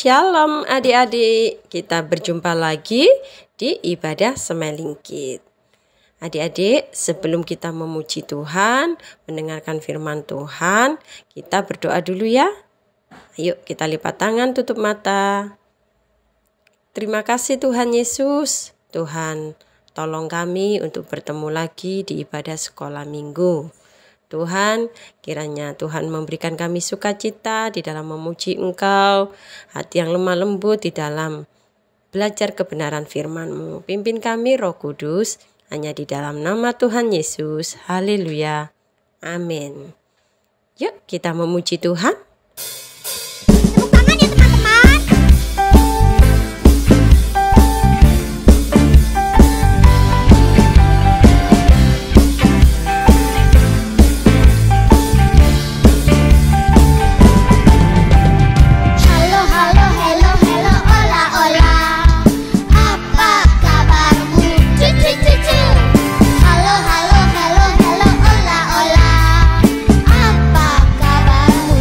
Shalom adik-adik, kita berjumpa lagi di ibadah Smiling Kids. Adik-adik, sebelum kita memuji Tuhan, mendengarkan firman Tuhan, kita berdoa dulu ya. Ayo kita lipat tangan, tutup mata. Terima kasih Tuhan Yesus. Tuhan, tolong kami untuk bertemu lagi di ibadah sekolah minggu. Tuhan, kiranya Tuhan memberikan kami sukacita di dalam memuji Engkau, hati yang lemah lembut di dalam belajar kebenaran firman-Mu. Pimpin kami Roh Kudus, hanya di dalam nama Tuhan Yesus. Haleluya. Amin. Yuk kita memuji Tuhan. Tepuk tangan ya teman-teman. Halo, halo, halo, halo, ola, ola. Apa kabarmu?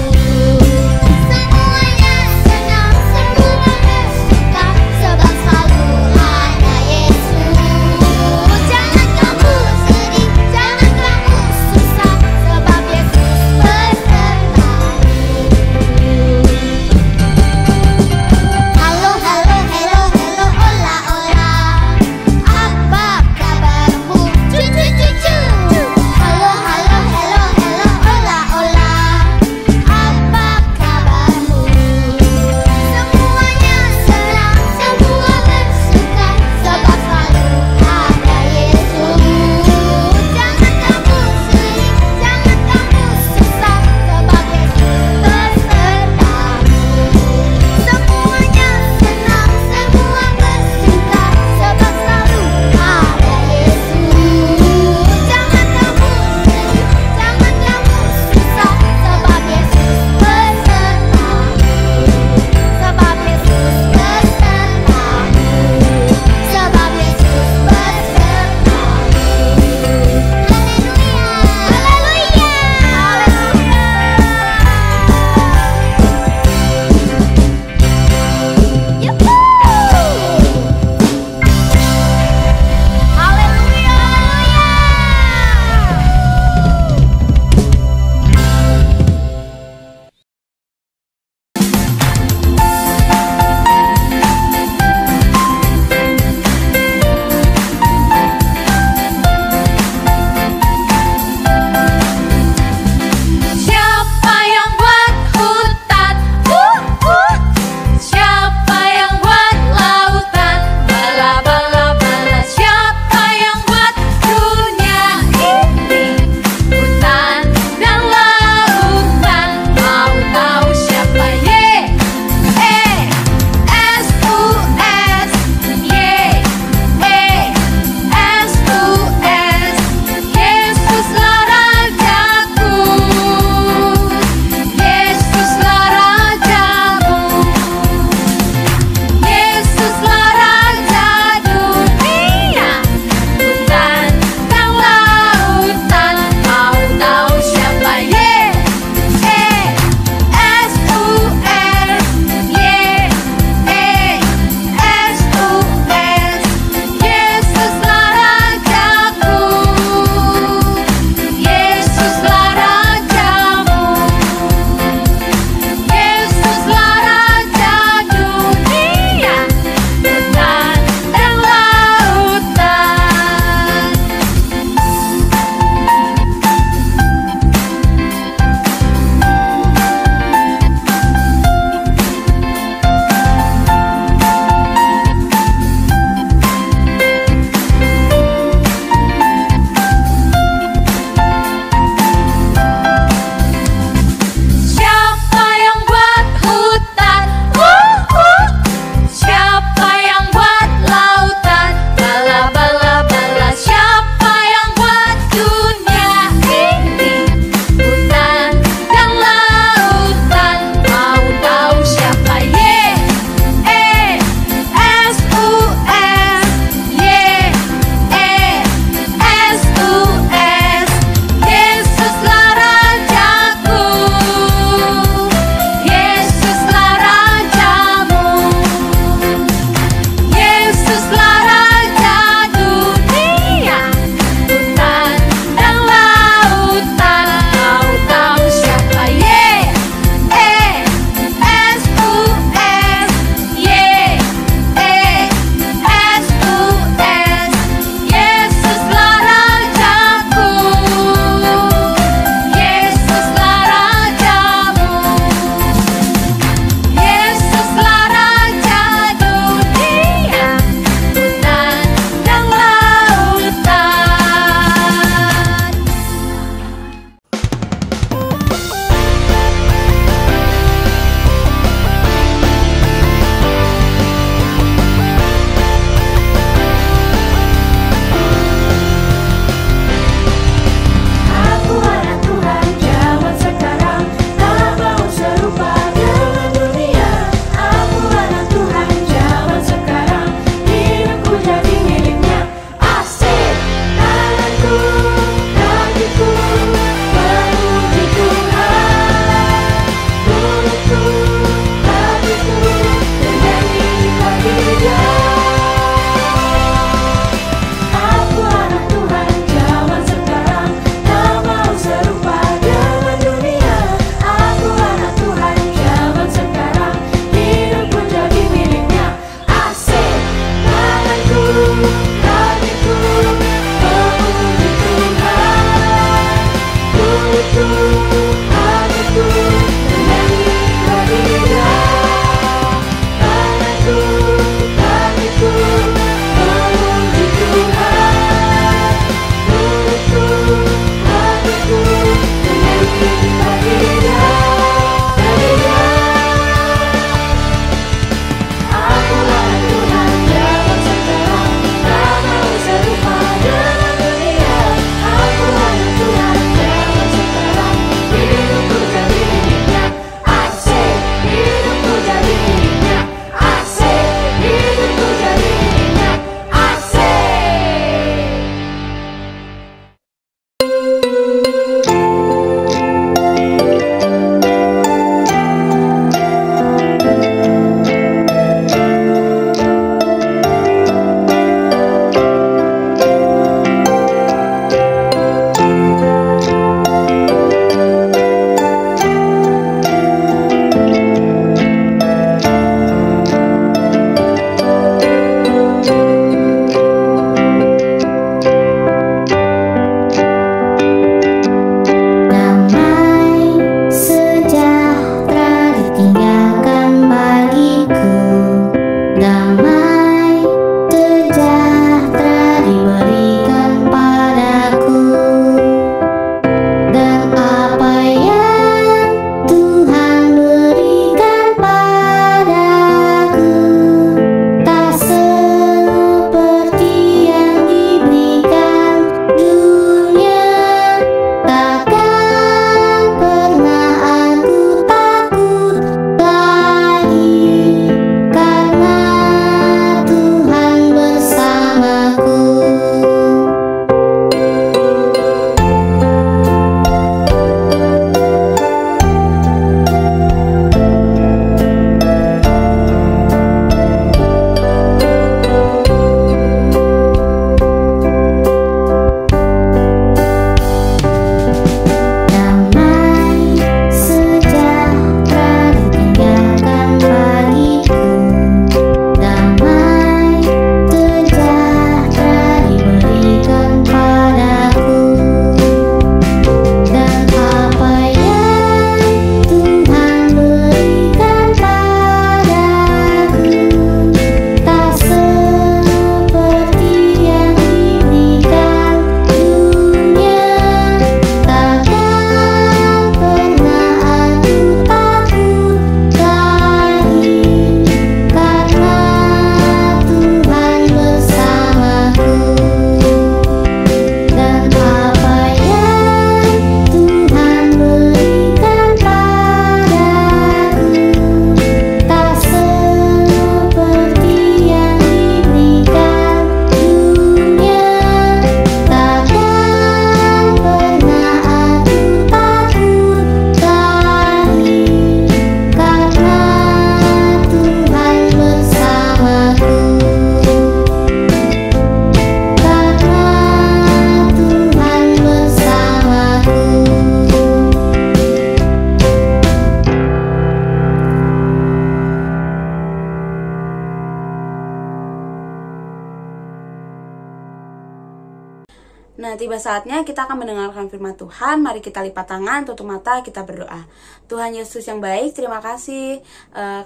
Nah, tiba saatnya kita akan mendengarkan firman Tuhan. Mari kita lipat tangan, tutup mata, kita berdoa. Tuhan Yesus yang baik, terima kasih.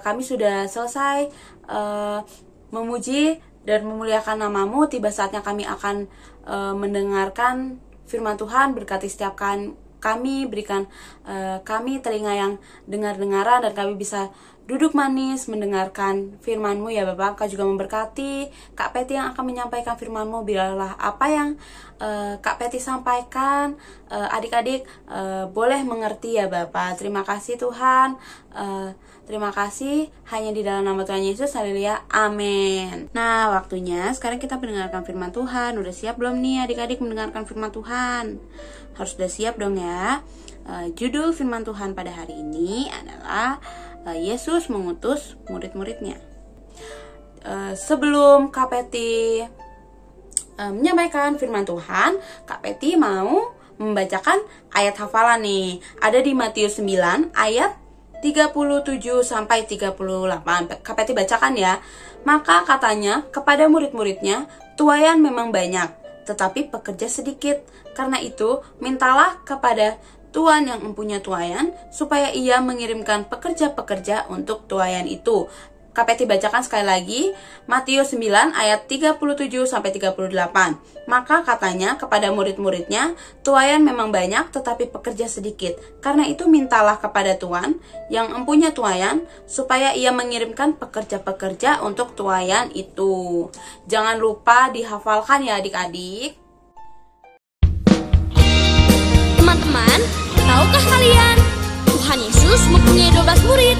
Kami sudah selesai memuji dan memuliakan nama-Mu. Tiba saatnya kami akan mendengarkan firman Tuhan. Berkati setiap kami, berikan kami telinga yang dengar-dengaran, dan kami bisa duduk manis mendengarkan firman-Mu ya Bapak. Kau juga memberkati Kak Peti yang akan menyampaikan firman-Mu. Biarlah apa yang Kak Peti sampaikan, adik-adik boleh mengerti ya Bapak. Terima kasih Tuhan. Terima kasih, hanya di dalam nama Tuhan Yesus, haleluya, amin. Nah, waktunya sekarang kita mendengarkan firman Tuhan. Udah siap belum nih adik-adik mendengarkan firman Tuhan? Harus udah siap dong ya. Judul firman Tuhan pada hari ini adalah Yesus mengutus murid-muridnya. Sebelum Kak Peti menyampaikan firman Tuhan, Kak Peti mau membacakan ayat hafalan nih. Ada di Matius 9 ayat 37 sampai 38. Kak Peti bacakan ya. Maka katanya kepada murid-muridnya, tuaian memang banyak, tetapi pekerja sedikit. Karena itu, mintalah kepada tuan yang mempunyai tuayan supaya ia mengirimkan pekerja-pekerja untuk tuayan itu. KPT bacakan sekali lagi, Matius 9 ayat 37-38. Maka katanya kepada murid-muridnya, tuayan memang banyak tetapi pekerja sedikit. Karena itu mintalah kepada Tuan yang mempunyai tuayan supaya ia mengirimkan pekerja-pekerja untuk tuayan itu. Jangan lupa dihafalkan ya adik-adik. Teman-teman, tahukah kalian Tuhan Yesus mempunyai 12 murid?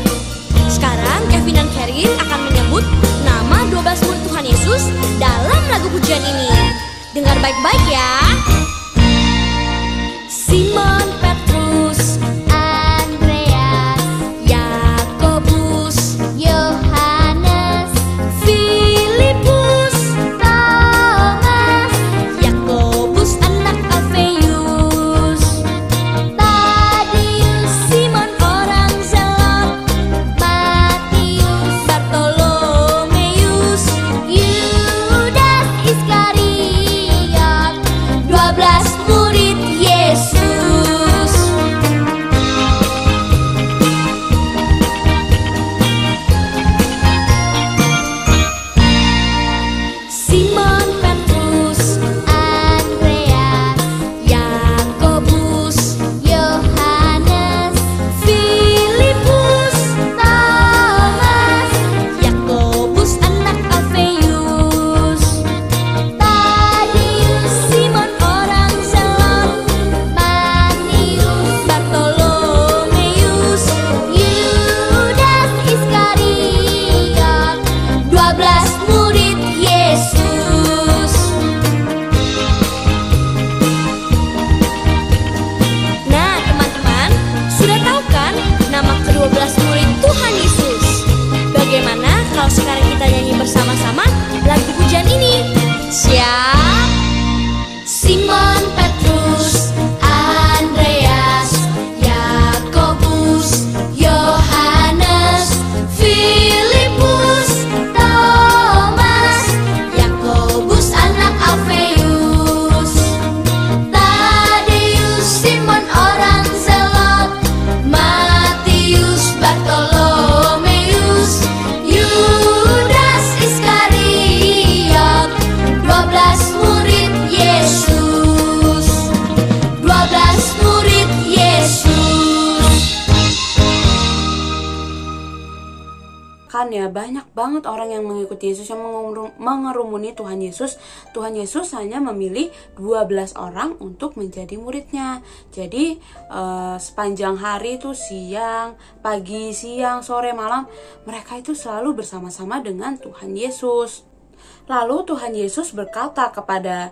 Sekarang Kevin dan Karin akan menyebut nama 12 murid Tuhan Yesus dalam lagu pujian ini. Dengar baik-baik ya. Simon Petrus, Andreas, Yakobus, Yohanes, Filipus, Thomas, Yakobus anak Alfeus, Tadius, Simon orang Zelot, Matius, Bartolomeus, Yudas Iskariot, 12 murid Yesus. Simon Petrus, Andreas, Yakobus, Yohanes, Filipus, Thomas, Yakobus anak Alfeus, Tadius, Simon orang Zelot, Matius, Bartolomeus, Yudas Iskariot, 12 murid Yesus. Nah, teman-teman, sudah tahu kan nama ke-12 murid Tuhan Yesus? Bagaimana kalau sekarang kita nyanyi bersama-sama lagu pujian ini? Siap? Simon Petrus, Andreas, Yakobus, Yohanes, Filipus, Thomas, Yakobus anak Alfeus, Tadius, Simon orang Zelot, Matius, Bartolomeus, Yudas Iskariot, 12 murid Yesus, 12 murid Yesus. Kan ya, banyak banget orang yang mengikuti Yesus, yang mengerumuni Tuhan Yesus. Tuhan Yesus hanya memilih 12 orang untuk menjadi muridnya. Jadi sepanjang hari itu, siang, pagi, siang, sore, malam, mereka itu selalu bersama-sama dengan Tuhan Yesus. Lalu Tuhan Yesus berkata kepada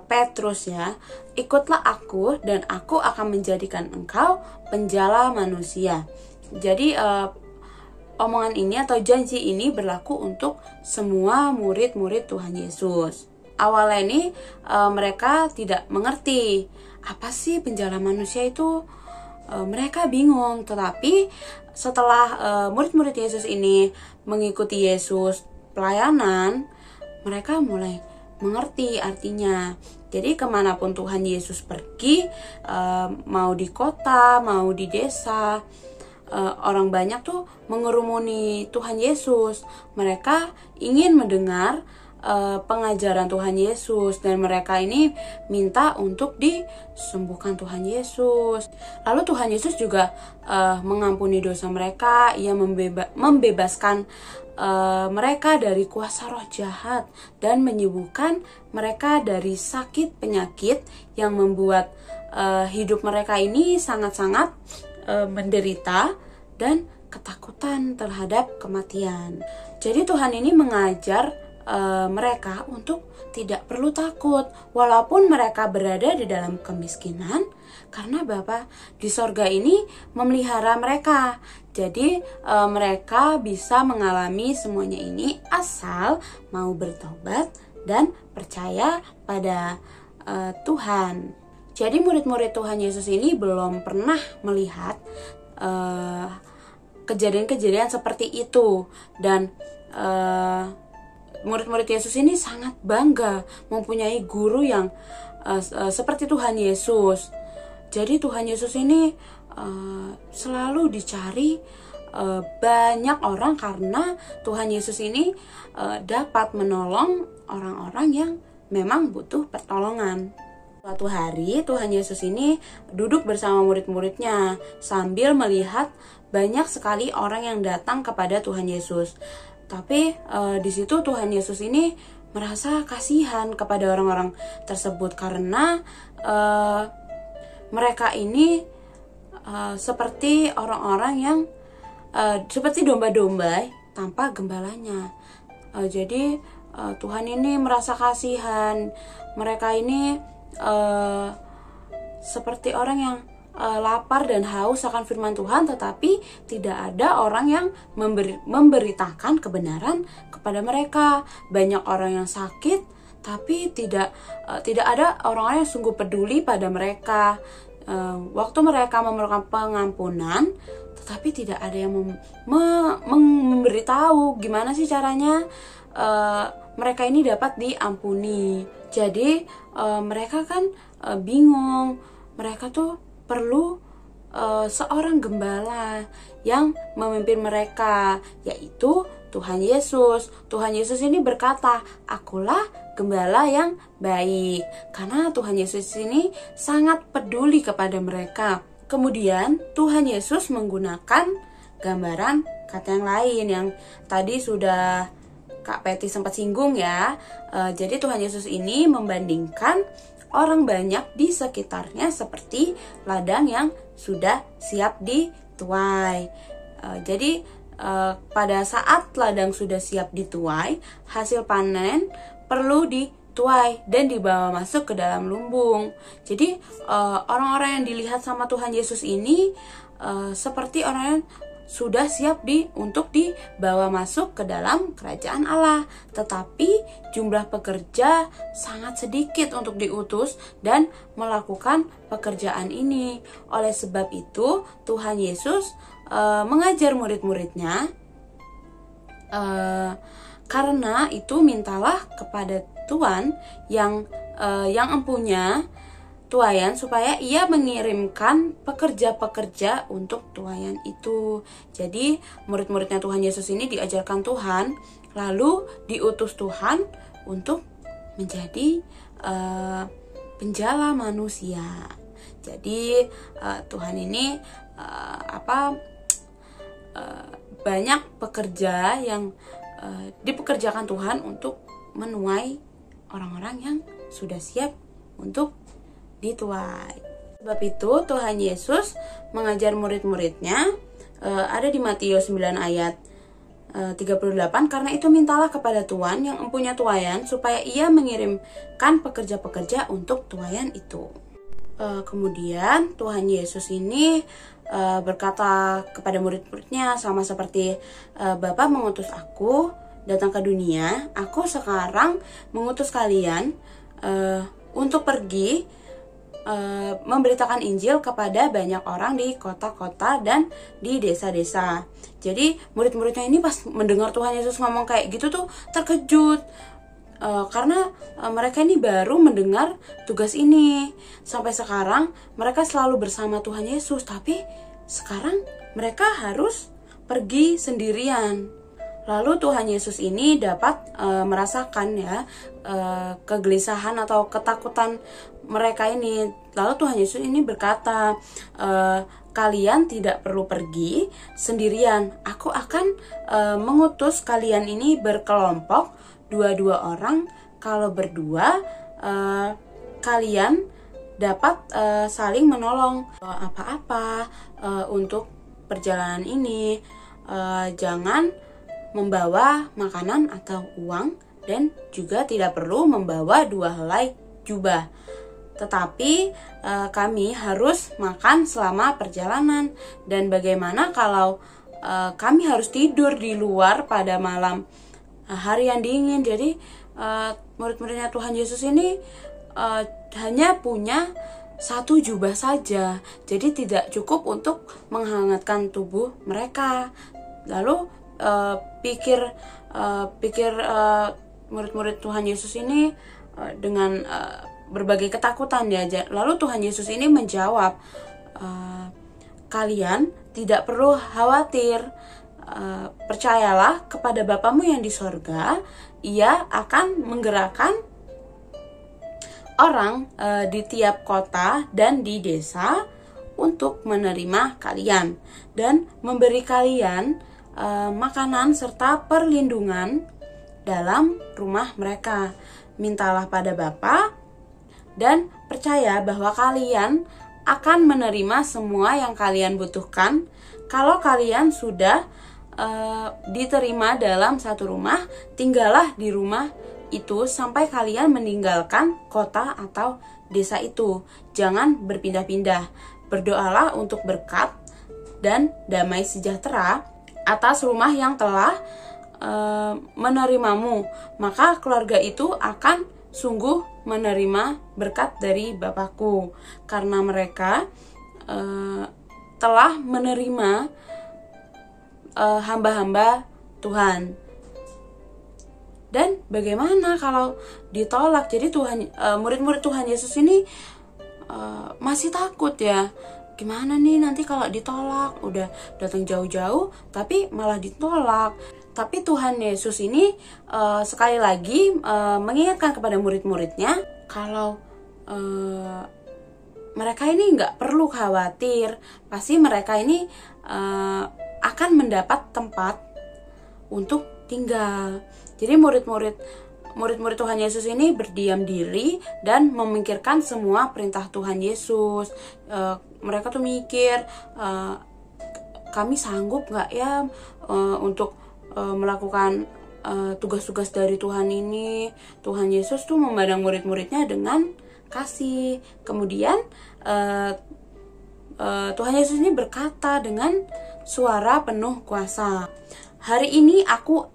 Petrus ya, ikutlah aku dan aku akan menjadikan engkau penjala manusia. Jadi omongan ini atau janji ini berlaku untuk semua murid-murid Tuhan Yesus. Awalnya ini mereka tidak mengerti apa sih penjala manusia itu. Mereka bingung, tetapi setelah murid-murid Yesus ini mengikuti Yesus pelayanan, mereka mulai mengerti artinya. Jadi kemanapun Tuhan Yesus pergi, mau di kota, mau di desa, orang banyak tuh mengerumuni Tuhan Yesus. Mereka ingin mendengar pengajaran Tuhan Yesus, dan mereka ini minta untuk disembuhkan Tuhan Yesus. Lalu Tuhan Yesus juga mengampuni dosa mereka. Ia membebaskan mereka dari kuasa roh jahat dan menyembuhkan mereka dari sakit penyakit yang membuat hidup mereka ini sangat-sangat menderita dan ketakutan terhadap kematian. Jadi Tuhan ini mengajar mereka untuk tidak perlu takut walaupun mereka berada di dalam kemiskinan, karena Bapa di sorga ini memelihara mereka. Jadi mereka bisa mengalami semuanya ini asal mau bertobat dan percaya pada Tuhan. Jadi murid-murid Tuhan Yesus ini belum pernah melihat kejadian-kejadian seperti itu, dan murid-murid Yesus ini sangat bangga mempunyai guru yang seperti Tuhan Yesus. Jadi Tuhan Yesus ini selalu dicari banyak orang karena Tuhan Yesus ini dapat menolong orang-orang yang memang butuh pertolongan. Suatu hari Tuhan Yesus ini duduk bersama murid-muridnya sambil melihat banyak sekali orang yang datang kepada Tuhan Yesus. Tapi di situ Tuhan Yesus ini merasa kasihan kepada orang-orang tersebut karena mereka ini seperti orang-orang yang seperti domba-domba tanpa gembalanya. Jadi Tuhan ini merasa kasihan. Mereka ini seperti orang yang lapar dan haus akan firman Tuhan, tetapi tidak ada orang yang memberitakan kebenaran kepada mereka. Banyak orang yang sakit, tapi tidak ada orang-orang yang sungguh peduli pada mereka. Waktu mereka memerlukan pengampunan, tetapi tidak ada yang memberitahu gimana sih caranya mereka ini dapat diampuni. Jadi mereka kan bingung. Mereka tuh perlu seorang gembala yang memimpin mereka, yaitu Tuhan Yesus. Tuhan Yesus ini berkata, "Akulah gembala yang baik." Karena Tuhan Yesus ini sangat peduli kepada mereka. Kemudian Tuhan Yesus menggunakan gambaran kata yang lain yang tadi sudah Kak Peti sempat singgung ya. Jadi Tuhan Yesus ini membandingkan orang banyak di sekitarnya seperti ladang yang sudah siap dituai. Jadi pada saat ladang sudah siap dituai, hasil panen perlu dituai dan dibawa masuk ke dalam lumbung. Jadi orang-orang yang dilihat sama Tuhan Yesus ini seperti orang yang sudah siap untuk dibawa masuk ke dalam kerajaan Allah. Tetapi jumlah pekerja sangat sedikit untuk diutus dan melakukan pekerjaan ini. Oleh sebab itu Tuhan Yesus mengajar murid-muridnya, karena itu mintalah kepada Tuhan yang empunya tuayan supaya ia mengirimkan pekerja-pekerja untuk tuayan itu. Jadi murid-muridnya Tuhan Yesus ini diajarkan Tuhan, lalu diutus Tuhan untuk menjadi penjala manusia. Jadi Tuhan ini banyak pekerja yang dipekerjakan Tuhan untuk menuai orang-orang yang sudah siap untuk dituai. Sebab itu Tuhan Yesus mengajar murid-muridnya, ada di Matius 9 ayat 38, karena itu mintalah kepada Tuhan yang empunya tuayan supaya ia mengirimkan pekerja-pekerja untuk tuayan itu. Kemudian Tuhan Yesus ini berkata kepada murid-muridnya, sama seperti Bapa mengutus aku datang ke dunia, aku sekarang mengutus kalian untuk pergi memberitakan Injil kepada banyak orang di kota-kota dan di desa-desa. Jadi murid-muridnya ini pas mendengar Tuhan Yesus ngomong kayak gitu tuh terkejut, karena mereka ini baru mendengar tugas ini. Sampai sekarang mereka selalu bersama Tuhan Yesus, tapi sekarang mereka harus pergi sendirian. Lalu Tuhan Yesus ini dapat merasakan ya kegelisahan atau ketakutan mereka ini. Lalu Tuhan Yesus ini berkata, kalian tidak perlu pergi sendirian. Aku akan mengutus kalian ini berkelompok, 2-2 orang. Kalau berdua, kalian dapat saling menolong. Apa-apa untuk perjalanan ini, jangan membawa makanan atau uang, dan juga tidak perlu membawa 2 helai jubah. Tetapi kami harus makan selama perjalanan. Dan bagaimana kalau kami harus tidur di luar pada malam hari yang dingin? Jadi murid-muridnya Tuhan Yesus ini hanya punya 1 jubah saja. Jadi tidak cukup untuk menghangatkan tubuh mereka. Lalu pikir murid-murid Tuhan Yesus ini dengan berbagai ketakutan ya. Lalu Tuhan Yesus ini menjawab, kalian tidak perlu khawatir. Percayalah kepada Bapamu yang di sorga, Ia akan menggerakkan orang di tiap kota dan di desa untuk menerima kalian dan memberi kalian makanan serta perlindungan dalam rumah mereka. Mintalah pada Bapa dan percaya bahwa kalian akan menerima semua yang kalian butuhkan. Kalau kalian sudah diterima dalam satu rumah, tinggallah di rumah itu sampai kalian meninggalkan kota atau desa itu. Jangan berpindah-pindah. Berdoalah untuk berkat dan damai sejahtera atas rumah yang telah menerimamu. Maka keluarga itu akan sungguh menerima berkat dari Bapakku, karena mereka telah menerima hamba-hamba Tuhan. Dan bagaimana kalau ditolak? Jadi murid-murid Tuhan Yesus ini masih takut ya. Gimana nih nanti kalau ditolak? Udah datang jauh-jauh tapi malah ditolak. Tapi Tuhan Yesus ini sekali lagi mengingatkan kepada murid-muridnya kalau mereka ini nggak perlu khawatir. Pasti mereka ini akan mendapat tempat untuk tinggal. Jadi murid-murid Tuhan Yesus ini berdiam diri dan memikirkan semua perintah Tuhan Yesus. Mereka tuh mikir, kami sanggup nggak ya untuk melakukan tugas-tugas dari Tuhan ini. Tuhan Yesus tuh memandang murid-muridnya dengan kasih. Kemudian Tuhan Yesus ini berkata dengan suara penuh kuasa, hari ini aku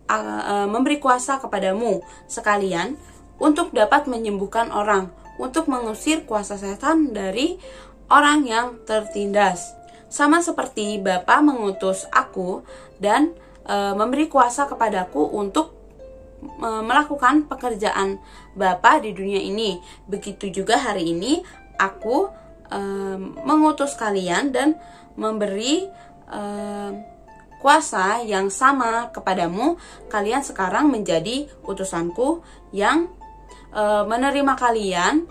memberi kuasa kepadamu sekalian untuk dapat menyembuhkan orang, untuk mengusir kuasa setan dari orang yang tertindas. Sama seperti Bapa mengutus aku dan memberi kuasa kepadaku untuk melakukan pekerjaan Bapa di dunia ini. Begitu juga hari ini aku mengutus kalian dan memberi kuasa yang sama kepadamu. Kalian sekarang menjadi utusanku yang menerima kalian,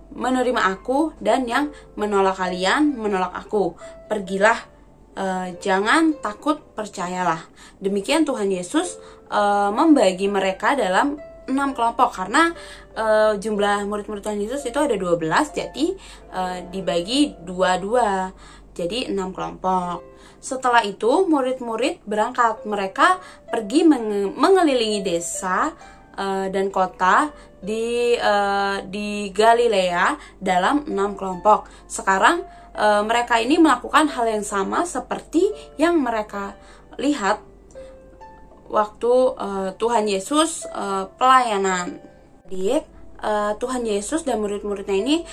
menerima aku, dan yang menolak kalian, menolak aku. Pergilah, jangan takut, percayalah. Demikian Tuhan Yesus membagi mereka dalam 6 kelompok, karena jumlah murid-murid Tuhan Yesus itu ada 12, jadi dibagi 2-2, jadi 6 kelompok. Setelah itu murid-murid berangkat. Mereka pergi mengelilingi desa dan kota di Galilea dalam 6 kelompok. Sekarang mereka ini melakukan hal yang sama seperti yang mereka lihat waktu Tuhan Yesus pelayanan. Jadi Tuhan Yesus dan murid-muridnya ini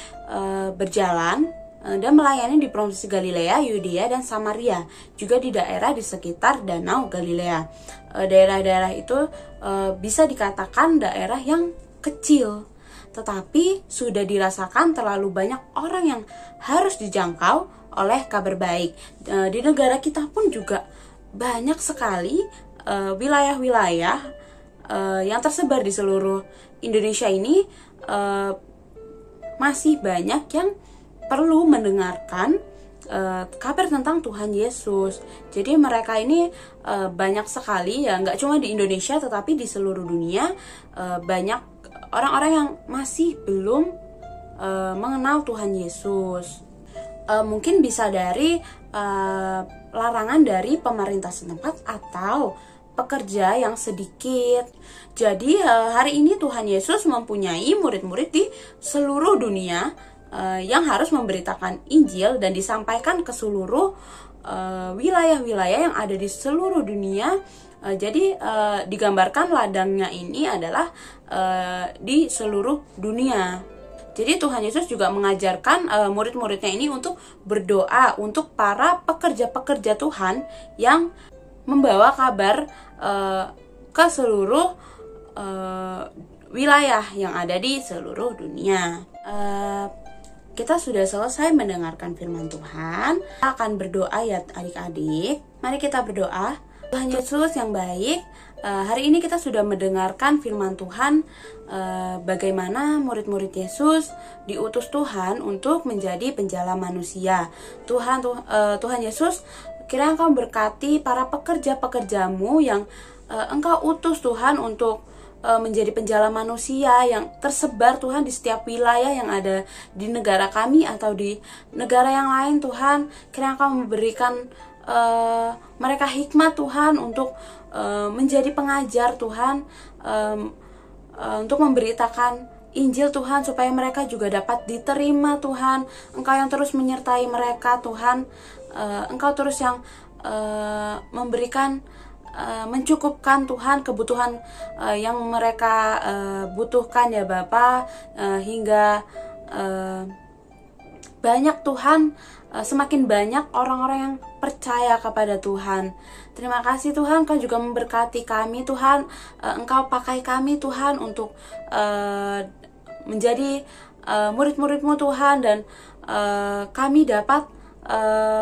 berjalan dan melayani di provinsi Galilea, Yudea, dan Samaria, juga di daerah di sekitar Danau Galilea. Daerah-daerah itu bisa dikatakan daerah yang kecil, tetapi sudah dirasakan terlalu banyak orang yang harus dijangkau oleh kabar baik. Di negara kita pun juga banyak sekali wilayah-wilayah yang tersebar di seluruh Indonesia ini, masih banyak yang perlu mendengarkan kabar tentang Tuhan Yesus. Jadi mereka ini banyak sekali ya, nggak cuma di Indonesia tetapi di seluruh dunia banyak orang-orang yang masih belum mengenal Tuhan Yesus. Mungkin bisa dari larangan dari pemerintah setempat atau pekerja yang sedikit. Jadi hari ini Tuhan Yesus mempunyai murid-murid di seluruh dunia yang harus memberitakan Injil dan disampaikan ke seluruh wilayah-wilayah yang ada di seluruh dunia. Jadi digambarkan ladangnya ini adalah di seluruh dunia. Jadi Tuhan Yesus juga mengajarkan murid-muridnya ini untuk berdoa untuk para pekerja-pekerja Tuhan yang membawa kabar ke seluruh wilayah yang ada di seluruh dunia. Kita sudah selesai mendengarkan firman Tuhan. Kita akan berdoa ya adik-adik. Mari kita berdoa. Tuhan Yesus yang baik, hari ini kita sudah mendengarkan firman Tuhan, bagaimana murid-murid Yesus diutus Tuhan untuk menjadi penjala manusia. Tuhan Yesus, kiranya Engkau berkati para pekerja-pekerjamu yang Engkau utus Tuhan untuk menjadi penjala manusia yang tersebar Tuhan di setiap wilayah yang ada di negara kami atau di negara yang lain. Tuhan, kiranya Engkau memberikan mereka hikmat Tuhan untuk menjadi pengajar Tuhan, untuk memberitakan Injil Tuhan, supaya mereka juga dapat diterima Tuhan. Engkau yang terus menyertai mereka Tuhan, Engkau terus yang memberikan, mencukupkan Tuhan kebutuhan yang mereka butuhkan ya Bapa, hingga banyak Tuhan, semakin banyak orang-orang yang percaya kepada Tuhan. Terima kasih Tuhan, Engkau juga memberkati kami Tuhan. Engkau pakai kami Tuhan untuk menjadi murid-murid-Mu Tuhan, dan kami dapat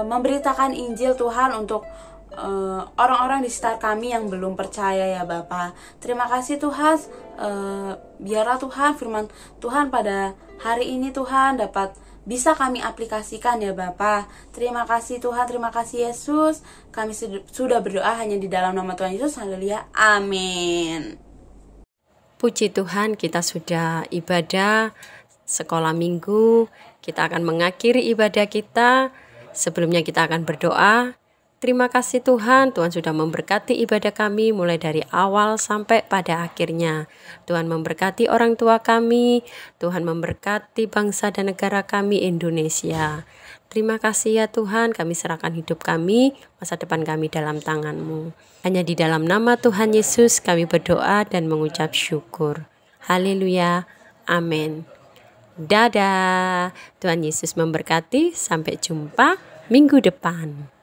memberitakan Injil Tuhan untuk orang-orang di sekitar kami yang belum percaya ya Bapa. Terima kasih Tuhan, biarlah Tuhan firman Tuhan pada hari ini Tuhan dapat bisa kami aplikasikan ya Bapa. Terima kasih Tuhan, terima kasih Yesus. Kami sudah berdoa hanya di dalam nama Tuhan Yesus. Haleluya, amin. Puji Tuhan, kita sudah ibadah sekolah minggu. Kita akan mengakhiri ibadah kita. Sebelumnya kita akan berdoa. Terima kasih Tuhan, Tuhan sudah memberkati ibadah kami mulai dari awal sampai pada akhirnya. Tuhan memberkati orang tua kami, Tuhan memberkati bangsa dan negara kami Indonesia. Terima kasih ya Tuhan, kami serahkan hidup kami, masa depan kami dalam tangan-Mu. Hanya di dalam nama Tuhan Yesus kami berdoa dan mengucap syukur. Haleluya, amin. Dadah, Tuhan Yesus memberkati, sampai jumpa minggu depan.